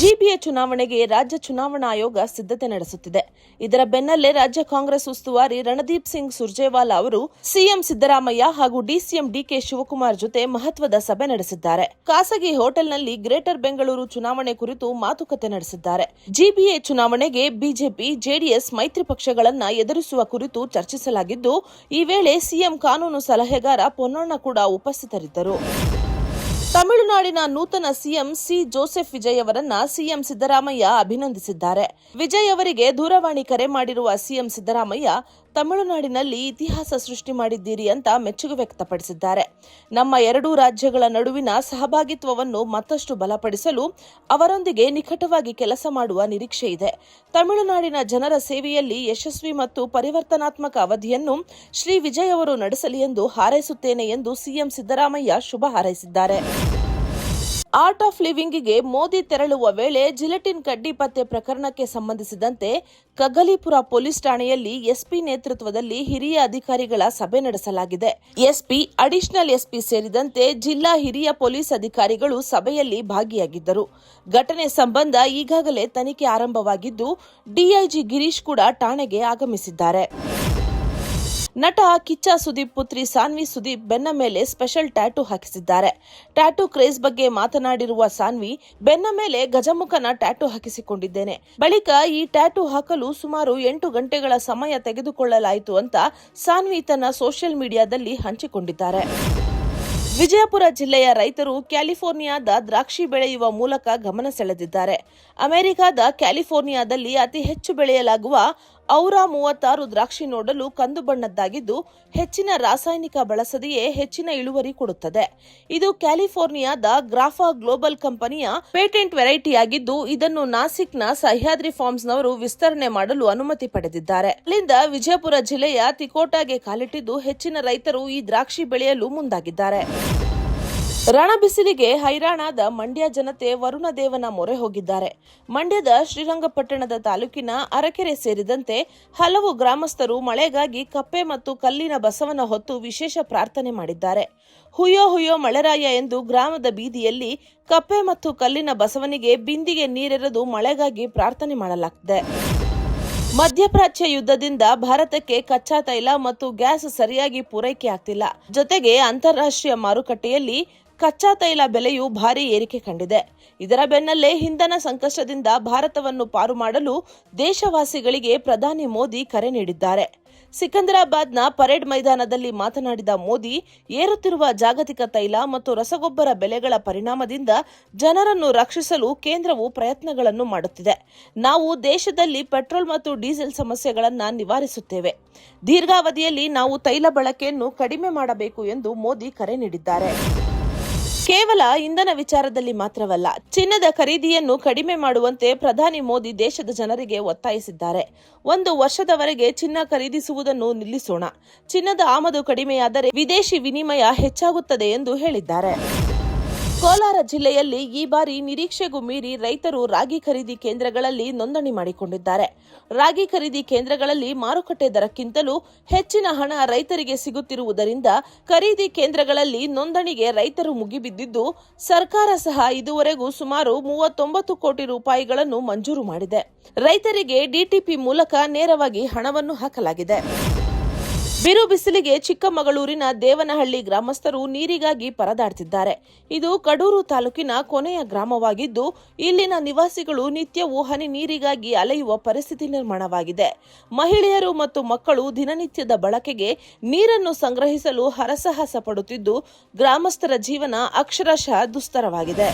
GBA ಚುನಾವಣೆಗೆ ರಾಜ್ಯ ಚುನಾವಣಾ ಆಯೋಗ ಸಿದ್ಧತೆ ನಡೆಸುತ್ತಿದೆ. ಇದರ ಬೆನ್ನಲ್ಲೇ ರಾಜ್ಯ ಕಾಂಗ್ರೆಸ್ ಉಸ್ತುವಾರಿ ರಣದೀಪ್ ಸಿಂಗ್ ಸುರ್ಜೇವಾಲಾ ಅವರು ಸಿಎಂ ಸಿದ್ದರಾಮಯ್ಯ ಹಾಗೂ ಡಿಸಿಎಂ ಡಿಕೆ ಶಿವಕುಮಾರ್ ಜೊತೆ ಮಹತ್ವದ ಸಭೆ ನಡೆಸಿದ್ದಾರೆ. ಖಾಸಗಿ ಹೋಟೆಲ್ನಲ್ಲಿ ಗ್ರೇಟರ್ ಬೆಂಗಳೂರು ಚುನಾವಣೆ ಕುರಿತು ಮಾತುಕತೆ ನಡೆಸಿದ್ದಾರೆ. ಜಿಬಿಎ ಚುನಾವಣೆಗೆ ಬಿಜೆಪಿ, ಜೆಡಿಎಸ್ ಮೈತ್ರಿ ಪಕ್ಷಗಳನ್ನು ಎದುರಿಸುವ ಕುರಿತು ಚರ್ಚಿಸಲಾಗಿದ್ದು, ಈ ವೇಳೆ ಸಿಎಂ ಕಾನೂನು ಸಲಹೆಗಾರ ಪೊನ್ನಣ್ಣ ಕೂಡ ಉಪಸ್ಥಿತರಿದ್ದರು. ತಮಿಳುನಾಡಿನ ನೂತನ ಸಿಎಂ ಸಿ ಜೋಸೆಫ್ ವಿಜಯ್ ಅವರನ್ನ ಸಿಎಂ ಸಿದ್ದರಾಮಯ್ಯ ಅಭಿನಂದಿಸಿದ್ದಾರೆ. ವಿಜಯ್ ಅವರಿಗೆ ದೂರವಾಣಿ ಕರೆ ಮಾಡಿರುವ ಸಿಎಂ ಸಿದ್ದರಾಮಯ್ಯ, ತಮಿಳುನಾಡಿನಲ್ಲಿ ಇತಿಹಾಸ ಸೃಷ್ಟಿ ಮಾಡಿದ್ದೀರಿ ಅಂತ ಮೆಚ್ಚುಗೆ ವ್ಯಕ್ತಪಡಿಸಿದ್ದಾರೆ. ನಮ್ಮ ಎರಡೂ ರಾಜ್ಯಗಳ ನಡುವಿನ ಸಹಭಾಗಿತ್ವವನ್ನು ಮತ್ತಷ್ಟು ಬಲಪಡಿಸಲು ಅವರೊಂದಿಗೆ ನಿಕಟವಾಗಿ ಕೆಲಸ ಮಾಡುವ ನಿರೀಕ್ಷೆ ಇದೆ. ತಮಿಳುನಾಡಿನ ಜನರ ಸೇವೆಯಲ್ಲಿ ಯಶಸ್ವಿ ಮತ್ತು ಪರಿವರ್ತನಾತ್ಮಕ ಅವಧಿಯನ್ನು ಶ್ರೀ ವಿಜಯ್ ಅವರು ನಡೆಸಲಿ ಎಂದು ಹಾರೈಸುತ್ತೇನೆ ಎಂದು ಸಿಎಂ ಸಿದ್ದರಾಮಯ್ಯ ಶುಭ ಹಾರೈಸಿದ್ದಾರೆ. ಆರ್ಟ್ ಆಫ್ ಲಿವಿಂಗ್ಗೆ ಮೋದಿ ತೆರಳುವ ವೇಳೆ ಜಿಲೆಟಿನ್ ಕಡ್ಡಿ ಪತ್ತೆ ಪ್ರಕರಣಕ್ಕೆ ಸಂಬಂಧಿಸಿದಂತೆ ಕಗ್ಗಲೀಪುರ ಪೊಲೀಸ್ ಠಾಣೆಯಲ್ಲಿ ಎಸ್ಪಿ ನೇತೃತ್ವದಲ್ಲಿ ಹಿರಿಯ ಅಧಿಕಾರಿಗಳ ಸಭೆ ನಡೆಸಲಾಗಿದೆ. ಎಸ್ಪಿ, ಅಡಿಷನಲ್ ಎಸ್ಪಿ ಸೇರಿದಂತೆ ಜಿಲ್ಲಾ ಹಿರಿಯ ಪೊಲೀಸ್ ಅಧಿಕಾರಿಗಳು ಸಭೆಯಲ್ಲಿ ಭಾಗಿಯಾಗಿದ್ದರು. ಘಟನೆ ಸಂಬಂಧ ಈಗಾಗಲೇ ತನಿಖೆ ಆರಂಭವಾಗಿದ್ದು, ಡಿಐಜಿ ಗಿರೀಶ್ ಕೂಡ ಠಾಣೆಗೆ ಆಗಮಿಸಿದ್ದಾರೆ. ನಟ ಕಿಚ್ಚ ಸುದೀಪ್ ಪುತ್ರಿ ಸಾನ್ವಿ ಸುದೀಪ್ ಬೆನ್ನ ಮೇಲೆ ಸ್ಪೆಷಲ್ ಟ್ಯಾಟೂ ಹಾಕಿಸಿದ್ದಾರೆ. ಟ್ಯಾಟೂ ಕ್ರೇಜ್ ಬಗ್ಗೆ ಮಾತನಾಡಿರುವ ಸಾನ್ವಿ, ಬೆನ್ನ ಮೇಲೆ ಗಜಮುಖನ ಟ್ಯಾಟೂ ಹಾಕಿಸಿಕೊಂಡಿದ್ದೇನೆ. ಬಳಿಕ ಈ ಟ್ಯಾಟೂ ಹಾಕಲು ಸುಮಾರು 8 ಗಂಟೆಗಳ ಸಮಯ ತೆಗೆದುಕೊಳ್ಳಲಾಯಿತು ಅಂತ ಸಾನ್ವಿ ತನ್ನ ಸೋಷಿಯಲ್ ಮೀಡಿಯಾದಲ್ಲಿ ಹಂಚಿಕೊಂಡಿದ್ದಾರೆ. ವಿಜಯಪುರ ಜಿಲ್ಲೆಯ ರೈತರು ಕ್ಯಾಲಿಫೋರ್ನಿಯಾದ ದ್ರಾಕ್ಷಿ ಬೆಳೆಯುವ ಮೂಲಕ ಗಮನ ಸೆಳೆದಿದ್ದಾರೆ. ಅಮೆರಿಕದ ಕ್ಯಾಲಿಫೋರ್ನಿಯಾದಲ್ಲಿ ಅತಿ ಹೆಚ್ಚು ಬೆಳೆಯಲಾಗುವ ಔರಾ 36 ದ್ರಾಕ್ಷಿ ನೋಡಲು ಕಂದು ಬಣ್ಣದ್ದಾಗಿದ್ದು, ಹೆಚ್ಚಿನ ರಾಸಾಯನಿಕ ಬಳಸದೆಯೇ ಹೆಚ್ಚಿನ ಇಳುವರಿ ಕೊಡುತ್ತದೆ. ಇದು ಕ್ಯಾಲಿಫೋರ್ನಿಯಾದ ಗ್ರಾಫಾ ಗ್ಲೋಬಲ್ ಕಂಪನಿಯ ಪೇಟೆಂಟ್ ವೆರೈಟಿಯಾಗಿದ್ದು, ಇದನ್ನು ನಾಸಿಕ್ನ ಸಹ್ಯಾದ್ರಿ ಫಾರ್ಮ್ಸ್ನವರು ವಿಸ್ತರಣೆ ಮಾಡಲು ಅನುಮತಿ ಪಡೆದಿದ್ದಾರೆ. ಅಲ್ಲಿಂದ ವಿಜಯಪುರ ಜಿಲ್ಲೆಯ ತಿಕೋಟಾಗೆ ಕಾಲಿಟ್ಟಿದ್ದು, ಹೆಚ್ಚಿನ ರೈತರು ಈ ದ್ರಾಕ್ಷಿ ಬೆಳೆಯಲು ಮುಂದಾಗಿದ್ದಾರೆ. ರಣಬಿಸಿಲಿಗೆ ಹೈರಾಣಾದ ಮಂಡ್ಯ ಜನತೆ ವರುಣದೇವನ ಮೊರೆ ಹೋಗಿದ್ದಾರೆ. ಮಂಡ್ಯದ ಶ್ರೀರಂಗಪಟ್ಟಣದ ತಾಲೂಕಿನ ಅರಕೆರೆ ಸೇರಿದಂತೆ ಹಲವು ಗ್ರಾಮಸ್ಥರು ಮಳೆಗಾಗಿ ಕಪ್ಪೆ ಮತ್ತು ಕಲ್ಲಿನ ಬಸವನ ಹೊತ್ತು ವಿಶೇಷ ಪ್ರಾರ್ಥನೆ ಮಾಡಿದ್ದಾರೆ. ಹುಯ್ಯೋ ಹುಯ್ಯೋ ಮಳೆರಾಯ ಎಂದು ಗ್ರಾಮದ ಬೀದಿಯಲ್ಲಿ ಕಪ್ಪೆ ಮತ್ತು ಕಲ್ಲಿನ ಬಸವನಿಗೆ ಬಿಂದಿಗೆ ನೀರೆರೆದು ಮಳೆಗಾಗಿ ಪ್ರಾರ್ಥನೆ ಮಾಡಲಾಗಿದೆ. ಮಧ್ಯಪ್ರಾಚ್ಯ ಯುದ್ಧದಿಂದ ಭಾರತಕ್ಕೆ ಕಚ್ಚಾ ತೈಲ ಮತ್ತು ಗ್ಯಾಸ್ ಸರಿಯಾಗಿ ಪೂರೈಕೆ ಆಗ್ತಿಲ್ಲ. ಜೊತೆಗೆ ಅಂತಾರಾಷ್ಟ್ರೀಯ ಮಾರುಕಟ್ಟೆಯಲ್ಲಿ ಕಚ್ಚಾ ತೈಲ ಬೆಲೆಯು ಭಾರೀ ಏರಿಕೆ ಕಂಡಿದೆ. ಇದರ ಬೆನ್ನಲ್ಲೇ ಇಂಧನ ಸಂಕಷ್ಟದಿಂದ ಭಾರತವನ್ನು ಪಾರು ಮಾಡಲು ದೇಶವಾಸಿಗಳಿಗೆ ಪ್ರಧಾನಿ ಮೋದಿ ಕರೆ ನೀಡಿದ್ದಾರೆ. ಸಿಕಂದರಾಬಾದ್ನ ಪರೇಡ್ ಮೈದಾನದಲ್ಲಿ ಮಾತನಾಡಿದ ಮೋದಿ, ಏರುತ್ತಿರುವ ಜಾಗತಿಕ ತೈಲ ಮತ್ತು ರಸಗೊಬ್ಬರ ಬೆಲೆಗಳ ಪರಿಣಾಮದಿಂದ ಜನರನ್ನು ರಕ್ಷಿಸಲು ಕೇಂದ್ರವು ಪ್ರಯತ್ನಗಳನ್ನು ಮಾಡುತ್ತಿದೆ. ನಾವು ದೇಶದಲ್ಲಿ ಪೆಟ್ರೋಲ್ ಮತ್ತು ಡೀಸೆಲ್ ಸಮಸ್ಯೆಗಳನ್ನು ನಿವಾರಿಸುತ್ತೇವೆ. ದೀರ್ಘಾವಧಿಯಲ್ಲಿ ನಾವು ತೈಲ ಬಳಕೆಯನ್ನು ಕಡಿಮೆ ಮಾಡಬೇಕು ಎಂದು ಮೋದಿ ಕರೆ ನೀಡಿದ್ದಾರೆ. ಕೇವಲ ಇಂಧನ ವಿಚಾರದಲ್ಲಿ ಮಾತ್ರವಲ್ಲ, ಚಿನ್ನದ ಖರೀದಿಯನ್ನು ಕಡಿಮೆ ಮಾಡುವಂತೆ ಪ್ರಧಾನಿ ಮೋದಿ ದೇಶದ ಜನರಿಗೆ ಒತ್ತಾಯಿಸಿದ್ದಾರೆ. 1 ವರ್ಷದವರೆಗೆ ಚಿನ್ನ ಖರೀದಿಸುವುದನ್ನು ನಿಲ್ಲಿಸೋಣ. ಚಿನ್ನದ ಆಮದು ಕಡಿಮೆಯಾದರೆ ವಿದೇಶಿ ವಿನಿಮಯ ಹೆಚ್ಚಾಗುತ್ತದೆ ಎಂದು ಹೇಳಿದ್ದಾರೆ. ಕೋಲಾರ ಜಿಲ್ಲೆಯಲ್ಲಿ ಈ ಬಾರಿ ನಿರೀಕ್ಷೆಗೂ ಮೀರಿ ರೈತರು ರಾಗಿ ಖರೀದಿ ಕೇಂದ್ರಗಳಲ್ಲಿ ನೋಂದಣಿ ಮಾಡಿಕೊಂಡಿದ್ದಾರೆ. ರಾಗಿ ಖರೀದಿ ಕೇಂದ್ರಗಳಲ್ಲಿ ಮಾರುಕಟ್ಟೆ ದರಕ್ಕಿಂತಲೂ ಹೆಚ್ಚಿನ ಹಣ ರೈತರಿಗೆ ಸಿಗುತ್ತಿರುವುದರಿಂದ ಖರೀದಿ ಕೇಂದ್ರಗಳಲ್ಲಿ ನೋಂದಣಿಗೆ ರೈತರು ಮುಗಿಬಿದ್ದಿದ್ದು, ಸರ್ಕಾರ ಸಹ ಇದುವರೆಗೂ ಸುಮಾರು 39 ಕೋಟಿ ರೂಪಾಯಿಗಳನ್ನು ಮಂಜೂರು ಮಾಡಿದೆ. ರೈತರಿಗೆ ಡಿಟಿಪಿ ಮೂಲಕ ನೇರವಾಗಿ ಹಣವನ್ನು ಹಾಕಲಾಗಿದೆ. ಬಿರು ಬಿಸಿಲಿಗೆ ಚಿಕ್ಕಮಗಳೂರಿನ ದೇವನಹಳ್ಳಿ ಗ್ರಾಮಸ್ಥರು ನೀರಿಗಾಗಿ ಪರದಾಡ್ತಿದ್ದಾರೆ. ಇದು ಕಡೂರು ತಾಲೂಕಿನ ಕೊನೆಯ ಗ್ರಾಮವಾಗಿದ್ದು, ಇಲ್ಲಿನ ನಿವಾಸಿಗಳು ನಿತ್ಯವೂ ಹನಿ ನೀರಿಗಾಗಿ ಅಲೆಯುವ ಪರಿಸ್ಥಿತಿ ನಿರ್ಮಾಣವಾಗಿದೆ. ಮಹಿಳೆಯರು ಮತ್ತು ಮಕ್ಕಳು ದಿನನಿತ್ಯದ ಬಳಕೆಗೆ ನೀರನ್ನು ಸಂಗ್ರಹಿಸಲು ಹರಸಾಹಸ ಪಡುತ್ತಿದ್ದು, ಗ್ರಾಮಸ್ಥರ ಜೀವನ ಅಕ್ಷರಶಃ ದುಸ್ತರವಾಗಿದೆ.